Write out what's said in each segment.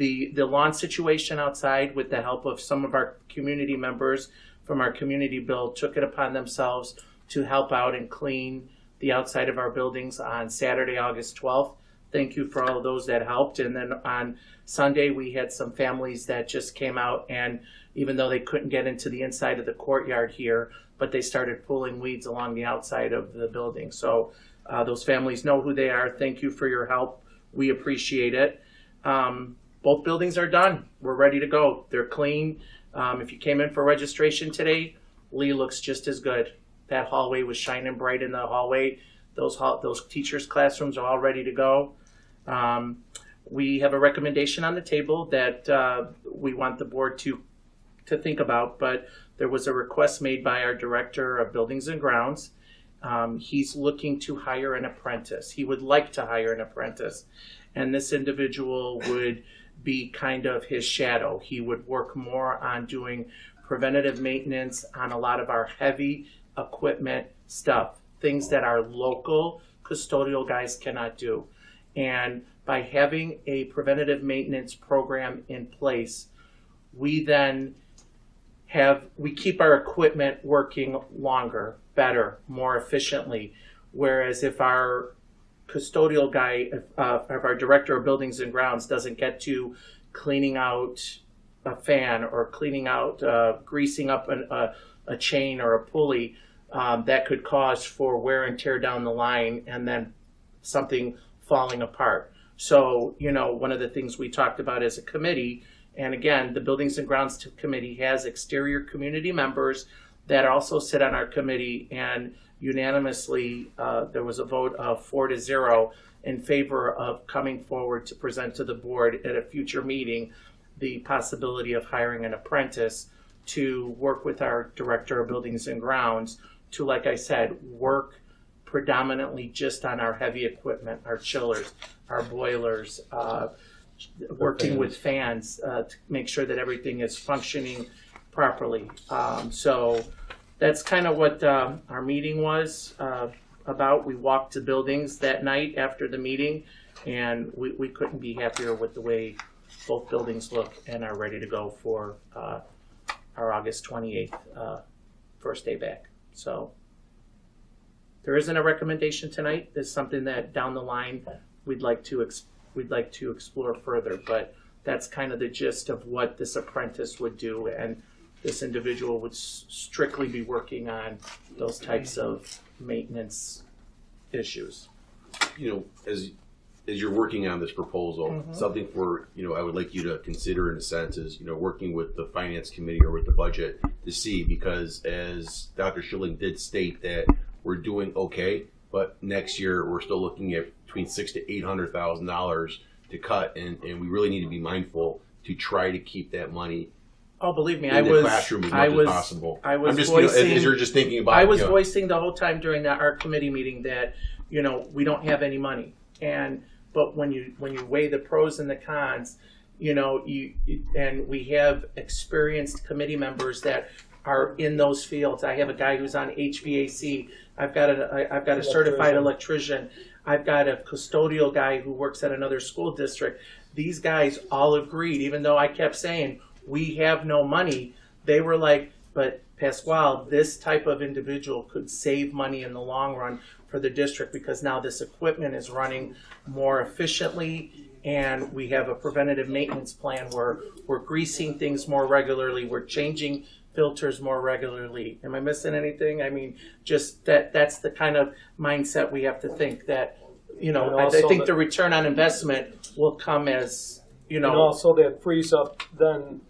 The lawn situation outside, with the help of some of our community members from our community build, took it upon themselves to help out and clean the outside of our buildings on Saturday, August 12th. Thank you for all of those that helped. And then on Sunday, we had some families that just came out, and even though they couldn't get into the inside of the courtyard here, but they started pulling weeds along the outside of the building. So those families know who they are. Thank you for your help. We appreciate it. Both buildings are done. We're ready to go. They're clean. If you came in for registration today, Lee looks just as good. That hallway was shining bright in the hallway. Those teachers' classrooms are all ready to go. We have a recommendation on the table that we want the board to think about, but there was a request made by our director of buildings and grounds. He's looking to hire an apprentice. He would like to hire an apprentice, and this individual would be kind of his shadow. He would work more on doing preventative maintenance on a lot of our heavy equipment stuff, things that our local custodial guys cannot do. And by having a preventative maintenance program in place, we then keep our equipment working longer, better, more efficiently. Whereas if our custodial guy, if our director of buildings and grounds doesn't get to cleaning out a fan or cleaning out, greasing up a chain or a pulley, that could cause for wear and tear down the line and then something falling apart. So, one of the things we talked about as a committee, and again, the Buildings and Grounds Committee has exterior community members that also sit on our committee, and unanimously, there was a vote of 4-0 in favor of coming forward to present to the board at a future meeting the possibility of hiring an apprentice to work with our director of buildings and grounds to, like I said, work predominantly just on our heavy equipment, our chillers, our boilers, working with fans to make sure that everything is functioning properly. So that's kind of what our meeting was about. We walked to buildings that night after the meeting, and we couldn't be happier with the way both buildings look and are ready to go for our August 28th first day back. So there isn't a recommendation tonight. There's something that down the line we'd like to explore further, but that's kind of the gist of what this apprentice would do, and this individual would strictly be working on those types of maintenance issues. As you're working on this proposal, something for, I would like you to consider in a sense is, working with the finance committee or with the budget to see, because as Dr. Schilling did state that we're doing okay, but next year we're still looking at between $600,000 to $800,000 to cut, and we really need to be mindful to try to keep that money. Oh, believe me, in the classroom as much as possible. I was I'm just, voicing, as you're just thinking about. I was voicing the whole time during our committee meeting that we don't have any money, but when you weigh the pros and the cons, and we have experienced committee members that are in those fields. I have a guy who's on HVAC. I've got a certified electrician. I've got a custodial guy who works at another school district. These guys all agreed, even though I kept saying we have no money. They were like, but Pasquale, this type of individual could save money in the long run for the district, because now this equipment is running more efficiently, and we have a preventative maintenance plan where we're greasing things more regularly, we're changing filters more regularly. Am I missing anything? I mean, just that's the kind of mindset we have to think that, I think the return on investment will come as, And also that frees up then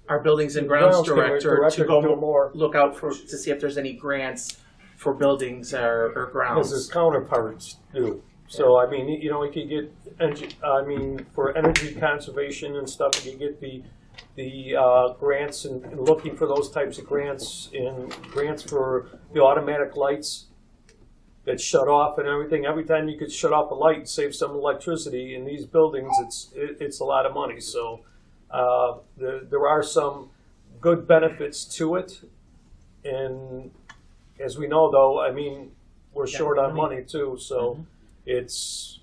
our buildings and grounds director to go more, look out to see if there's any grants for buildings or grounds. As his counterparts do. So, I mean, we could get, for energy conservation and stuff, you could get the grants and looking for those types of grants, and grants for the automatic lights that shut off and everything. Every time you could shut off a light and save some electricity in these buildings, it's a lot of money. So there are some good benefits to it. And as we know, though, we're short on money too. So it's...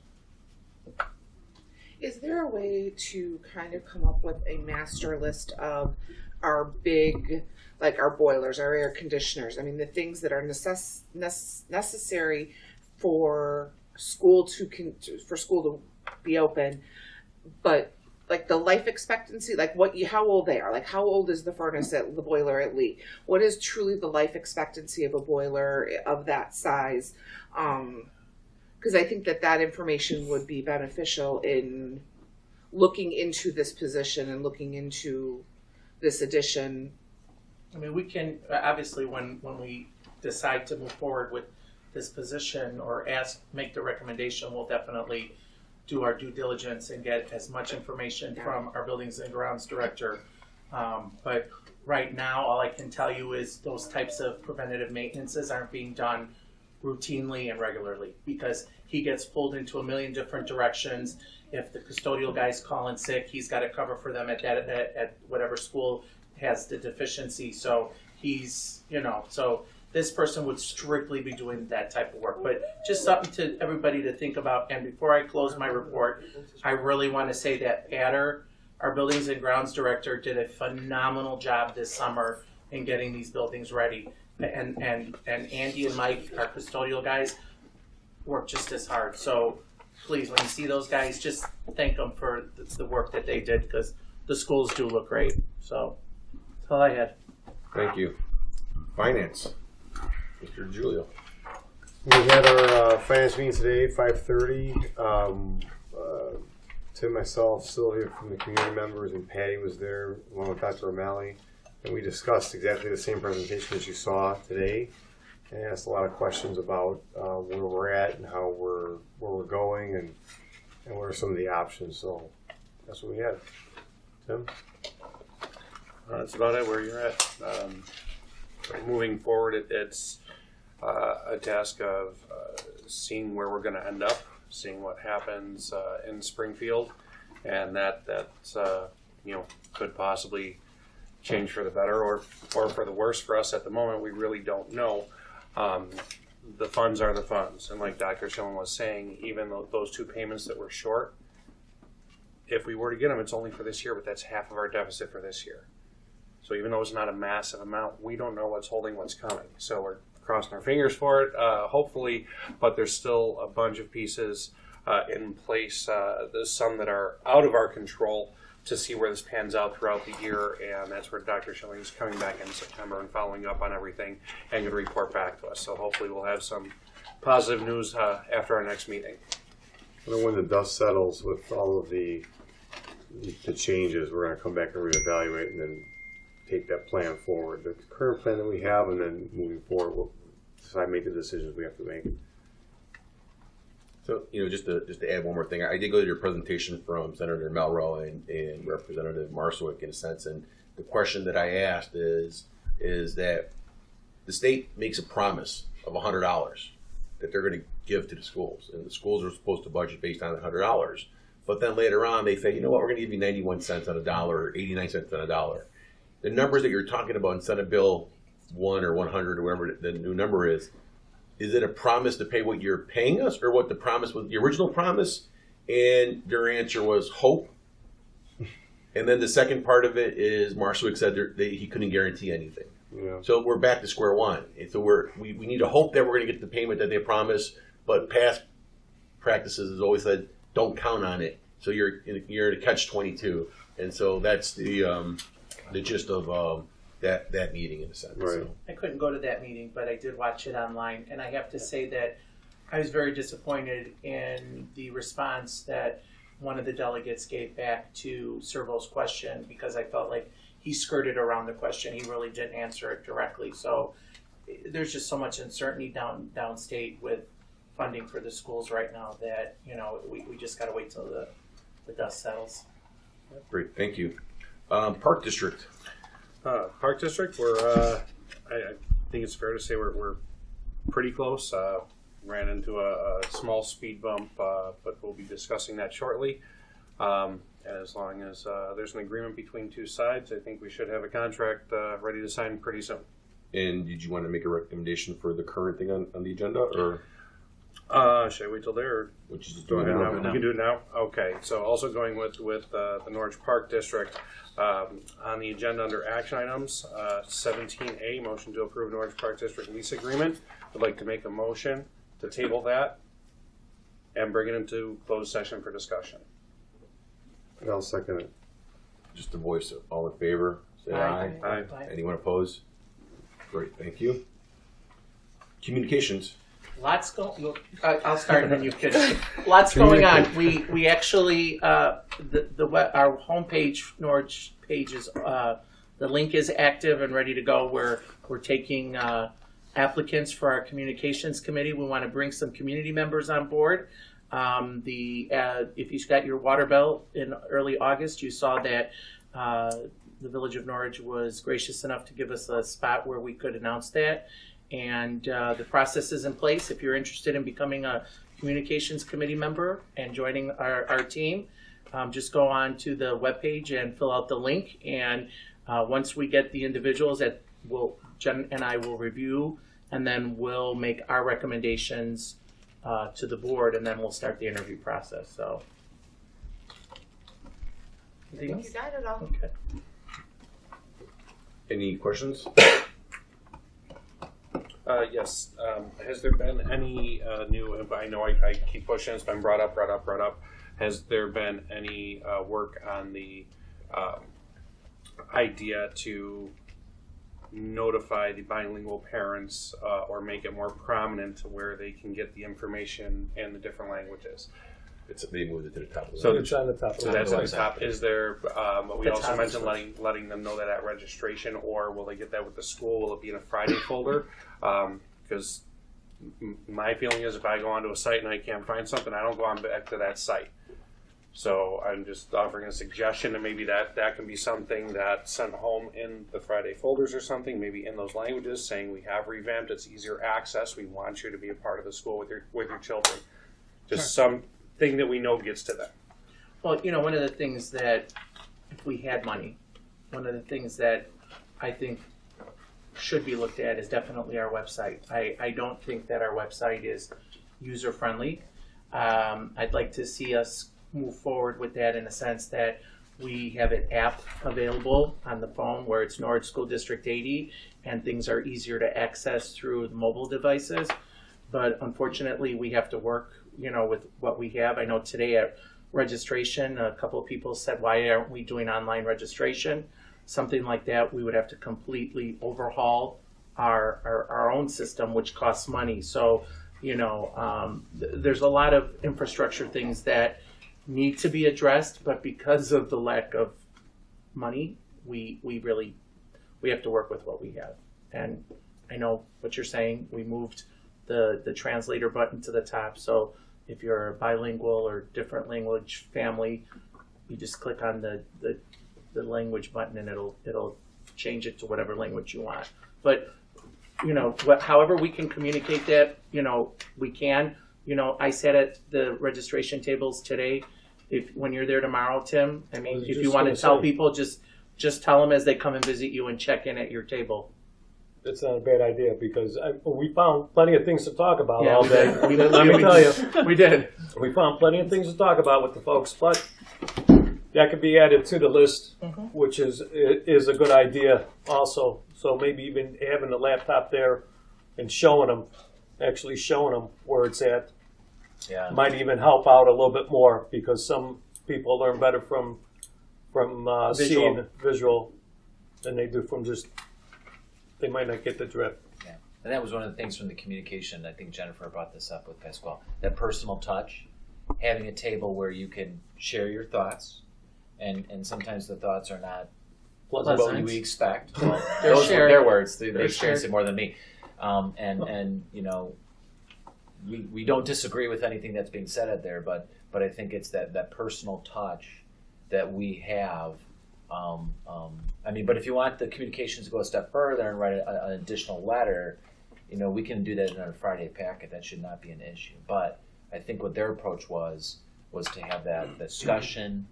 Is there a way to kind of come up with a master list of our big, like our boilers, our air conditioners? I mean, the things that are necessary for school to be open, but like the life expectancy, like how old they are, like how old is the furnace at the boiler at Lee? What is truly the life expectancy of a boiler of that size? Because I think that information would be beneficial in looking into this position and looking into this addition. I mean, we can, obviously, when we decide to move forward with this position or make the recommendation, we'll definitely do our due diligence and get as much information from our buildings and grounds director. But right now, all I can tell you is those types of preventative maintenances aren't being done routinely and regularly, because he gets pulled into a million different directions. If the custodial guy's calling sick, he's got to cover for them at whatever school has the deficiency. So he's, so this person would strictly be doing that type of work. But just something to everybody to think about. And before I close my report, I really want to say that Patter, our buildings and grounds director, did a phenomenal job this summer in getting these buildings ready. And Andy and Mike, our custodial guys, work just as hard. So please, when you see those guys, just thank them for the work that they did, because the schools do look great. So that's all I had. Thank you. Finance, Mr. Giulio. We had our finance meeting today at 5:30. Tim, myself, Sylvia from the community members, and Patty was there along with Dr. O'Malley. And we discussed exactly the same presentation as you saw today, and asked a lot of questions about where we're at and where we're going, and what are some of the options. So that's what we had. Tim? That's about it. Where you're at. Moving forward, it's a task of seeing where we're going to end up, seeing what happens in Springfield, and that's could possibly change for the better or for the worse. For us at the moment, we really don't know. The funds are the funds, and like Dr. Schilling was saying, even those two payments that were short, if we were to get them, it's only for this year, but that's half of our deficit for this year. So even though it's not a massive amount, we don't know what's holding what's coming. So we're crossing our fingers for it, hopefully, but there's still a bunch of pieces in place. There's some that are out of our control, to see where this pans out throughout the year, and that's where Dr. Schilling is coming back in September and following up on everything and going to report back to us. So hopefully we'll have some positive news after our next meeting. And then when the dust settles with all of the changes, we're going to come back and reevaluate and then take that plan forward. The current plan that we have, and then moving forward, we'll decide, make the decisions we have to make. So, just to add one more thing, I did go to your presentation from Senator Melro and Representative Marsowick, in a sense, and the question that I asked is that the state makes a promise of $100 that they're going to give to the schools, and the schools are supposed to budget based on $100, but then later on they say, you know what, we're going to give you 91 cents on a dollar, or 89 cents on a dollar. The numbers that you're talking about in Senate Bill 1 or 100 or whatever the new number is it a promise to pay what you're paying us, or what the promise was, the original promise? And their answer was hope. And then the second part of it is Marshwick said he couldn't guarantee anything. Yeah. So we're back to square one. And so we need to hope that we're going to get the payment that they promised, but past practices has always said don't count on it. So you're in a catch-22, and so that's the gist of that meeting, in a sense. Right. So. I couldn't go to that meeting, but I did watch it online, and I have to say that I was very disappointed in the response that one of the delegates gave back to Servo's question, because I felt like he skirted around the question. He really didn't answer it directly. So there's just so much uncertainty downstate with funding for the schools right now that we just got to wait till the dust settles. Great, thank you. Park District. Park District, I think it's fair to say we're pretty close. Ran into a small speed bump, but we'll be discussing that shortly. As long as there's an agreement between two sides, I think we should have a contract ready to sign pretty soon. And did you want to make a recommendation for the current thing on the agenda, or? Should I wait till there? Which is Do it now. right We can do it now. Okay. So also going with the Norwich Park District on the agenda under action items, 17A, motion to approve Norwich Park District lease agreement. I'd like to make a motion to table that and bring it into closed session for discussion. And I'll second it. Just a voice. All in favor? Say aye. Aye. Anyone opposed? Great. Thank you. Communications. Lots going. I'll start and then you can. Lots going on. We actually our homepage Norwich page is the link is active and ready to go. We're taking applicants for our communications committee. We want to bring some community members on board. If you got your water bill in early August, you saw that the Village of Norwich was gracious enough to give us a spot where we could announce that. And the process is in place. If you're interested in becoming a communications committee member and joining our team, just go on to the webpage and fill out the link. And once we get the individuals that Jen and I will review, and then we'll make our recommendations to the board, and then we'll start the interview process. So, anything else? You got it all. Okay. Any questions? Yes. Has there been any new? I know I keep pushing. It's been brought up. Has there been any work on the idea to notify the bilingual parents or make it more prominent to where they can get the information in the different languages? They moved it to the top of the So It's on the top. So that's at the top. Is there? We The also top mentioned is letting them know that at registration, or will they get that with the school? Will it be in a Friday folder? Because my feeling is, if I go onto a site and I can't find something, I don't go on back to that site. So I'm just offering a suggestion, and maybe that can be something that's sent home in the Friday folders or something, maybe in those languages, saying we have revamped. It's easier access. We want you to be a part of the school with your children. Just something that we know gets to them. Well, one of the things that, if we had money, one of the things that I think should be looked at is definitely our website. I don't think that our website is user-friendly. I'd like to see us move forward with that in a sense that we have an app available on the phone where it's Norwich School District 80 and things are easier to access through the mobile devices. But unfortunately, we have to work, with what we have. I know today at registration, a couple of people said, why aren't we doing online registration? Something like that, we would have to completely overhaul our own system, which costs money. So, there's a lot of infrastructure things that need to be addressed, but because of the lack of money, we have to work with what we have. And I know what you're saying. We moved the translator button to the top, so if you're a bilingual or different language family, you just click on the language button and it'll change it to whatever language you want. But however we can communicate that, we can. I sat at the registration tables today. When you're there tomorrow, Tim, if you want to tell people, just tell them as they come and visit you and check in at your table. It's not a bad idea because we found plenty of things to talk about all day. We Let me tell you, we did. we found plenty of things to talk about with the folks, but that could be added to the list, which is a good idea also. So maybe even having the laptop there and actually showing them where it's at, might even help out a little bit more because some people learn better from seeing visual than they do from just. They might not get the drift. Yeah, and that was one of the things from the communication. I think Jennifer brought this up with Pasquale. That personal touch, having a table where you can share your thoughts, and sometimes the thoughts are not what we expect. Well, those were their words. They experienced it more than me. And we don't disagree with anything that's being said out there, but I think it's that personal touch that we have. But if you want the communications to go a step further and write an additional letter, we can do that in our Friday packet. That should not be an issue. But I think what their approach was to have that discussion,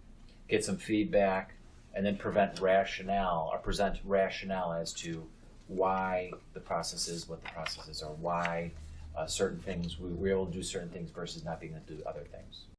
get some feedback, and then present rationale as to why the process is what the process is, or why certain things, we were able to do certain things versus not being able to do other things.